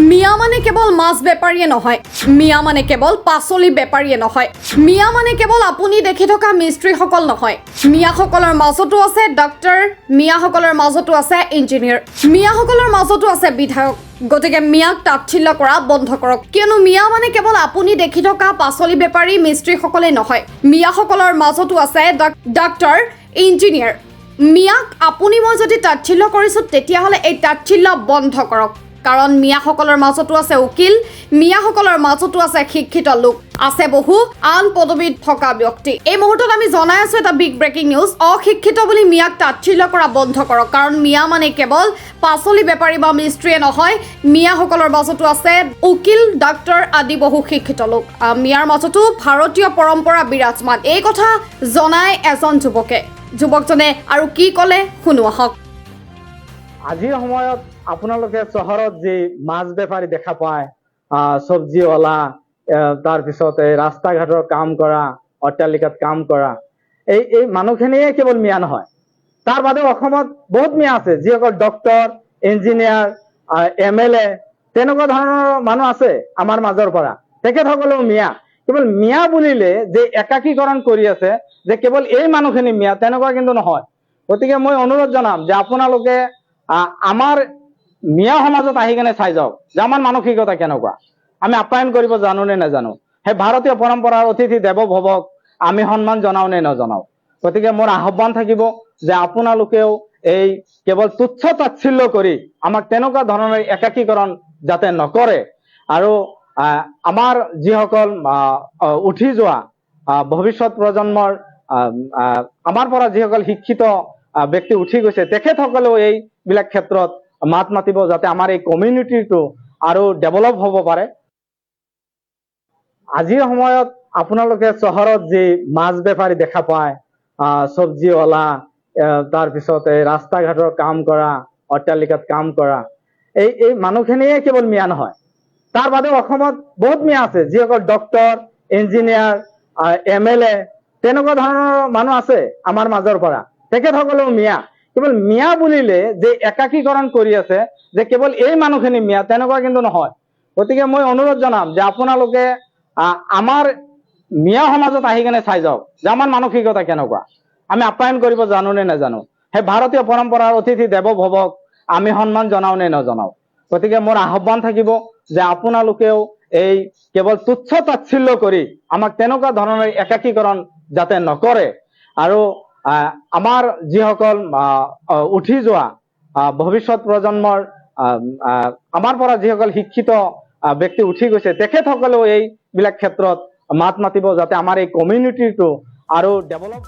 মিয়া মানে কেৱল মাছ বেপাৰীয়ে নহয়, মিয়া মানে কেৱল পাচলি বেপাৰীয়ে নহয়, মিয়া মানে কেৱল আপুনি দেখি থকা মিস্ত্ৰীসকল নহয়, মিয়াসকলৰ মাজতো আছে ডাক্তৰ, মিয়াসকলৰ মাজতো আছে ইঞ্জিনিয়াৰ, মিয়াসকলৰ মাজতো আছে বিধায়ক। গতিকে মিয়াক তাচ্ছিল্য কৰা বন্ধ কৰক, কিয়নো মিয়া মানে কেৱল আপুনি দেখি থকা পাচলি বেপাৰী মিস্ত্ৰীসকলেই নহয়, মিয়াসকলৰ মাজতো আছে ডাক্তৰ, ইঞ্জিনিয়াৰ। মিয়াক আপুনি মই যদি তাচ্ছিল্য কৰিছোঁ তেতিয়াহ'লে এই তাচ্ছিল্য বন্ধ কৰক, কাৰণ মিয়াসকলৰ মাজতো আছে উকিল, মিয়াসকলৰ মাজতো আছে শিক্ষিত লোক, আছে বহু আন পদবীত থকা ব্যক্তি। এই মুহূৰ্তত আমি জনাই আছো এটা বিগ ব্ৰেকিং নিউজ। অশিক্ষিত বুলি মিয়াক তাচ্ছিল্য কৰা বন্ধ কৰক, কাৰণ মিয়া মানে কেৱল পাচলি বেপাৰী বা মিস্ত্ৰীয়ে নহয়, মিয়াসকলৰ মাজতো আছে উকিল, ডাক্তৰ আদি বহু শিক্ষিত লোক। মিয়াৰ মাজতো ভাৰতীয় পৰম্পৰা বিৰাজমান, এই কথা জনাই এজন যুৱকজনে আৰু কি ক'লে শুনো আহক। আজিৰ সময়ত আপোনালোকে চহৰত যি মাছ বেপাৰী দেখা পায়, চব্জিৱালা, তাৰপিছতে ৰাস্তা ঘাটৰ কাম কৰা, অট্টালিকাত কাম কৰা, এই মানুহখিনিয়ে কেৱল মিয়া নহয়, তাৰ বাদেও অসমত বহুত মিয়া আছে, যিসকল ডক্তৰ, ইঞ্জিনিয়াৰ, MLA, তেনেকুৱা ধৰণৰ মানুহ আছে আমাৰ মাজৰ পৰা। তেখেতসকলেও মিয়া। কেৱল মিয়া বুলিলে যে একাকীকৰণ কৰি আছে যে কেৱল এই মানুহখিনি মিয়া, তেনেকুৱা কিন্তু নহয়। গতিকে মই অনুৰোধ জনাম যে আপোনালোকে আমাৰ মিয়া সমাজত আহি কেনে চাই যাওক যে আমাৰ মানসিকতা কেনেকুৱা, আমি আপ্যায়ন কৰিব জানো নে নাজানো, সেই ভাৰতীয় পৰম্পৰাৰ অতিথি দেৱ ভৱক আমি সন্মান জনাও নে নজনাও। গতিকে মোৰ আহ্বান থাকিব যে আপোনালোকেও এই কেৱল তুচ্ছ তাচ্ছিল্য কৰি আমাক তেনেকুৱা ধৰণৰ একাকীকৰণ যাতে নকৰে, আৰু আমাৰ যিসকল উঠি যোৱা ভৱিষ্যত প্ৰজন্মৰ আমাৰ পৰা যিসকল শিক্ষিত ব্যক্তি উঠি গৈছে, তেখেতসকলেও এইবিলাক ক্ষেত্ৰত মাত মাতিব, যাতে আমাৰ এই কমিউনিটিটো আৰু ডেভেলপ হ'ব পাৰে। আজিৰ সময়ত আপোনালোকে চহৰত যি মাছ বেপাৰী দেখা পায়, চব্জিৱালা, তাৰপিছতে ৰাস্তা ঘাটৰ কাম কৰা, অট্টালিকাত কাম কৰা, এই মানুহখিনিয়ে কেৱল মিয়া নহয়, তাৰ বাদেও অসমত বহুত মিয়া আছে, যিসকল ডক্তৰ, ইঞ্জিনিয়াৰ, MLA, তেনেকুৱা ধৰণৰ মানুহ আছে আমাৰ মাজৰ পৰা। তেখেতসকলেও মিয়া। কেৱল মিয়া বুলিলে যে একাকীকৰণ কৰি আছে যে কেৱল এই মানুহখিনি মিয়া, তেনেকুৱা কিন্তু নহয়। গতিকে মই অনুৰোধ জনাম যে আপোনালোকে আমাৰ মিয়া সমাজত আহি কেনে চাই যাওক যে আমাৰ মানসিকতা কেনেকুৱা, আমি আপ্যায়ন কৰিব জানো নে নাজানো, সেই ভাৰতীয় পৰম্পৰাৰ অতিথি দেৱ ভৱক আমি সন্মান জনাও নে নজনাও। গতিকে মোৰ আহ্বান থাকিব যে আপোনালোকেও এই কেৱল তুচ্ছ তাচ্ছিল্য কৰি আমাক তেনেকুৱা ধৰণৰ একাকীকৰণ যাতে নকৰে, আৰু আমাৰ যিসকল উঠি যোৱা ভৱিষ্যত প্ৰজন্মৰ আমাৰ পৰা যিসকল শিক্ষিত ব্যক্তি উঠি গৈছে, তেখেতসকলেও এইবিলাক ক্ষেত্ৰত মাত মাতিব, যাতে আমাৰ এই কমিউনিটিটো আৰু ডেভেলপ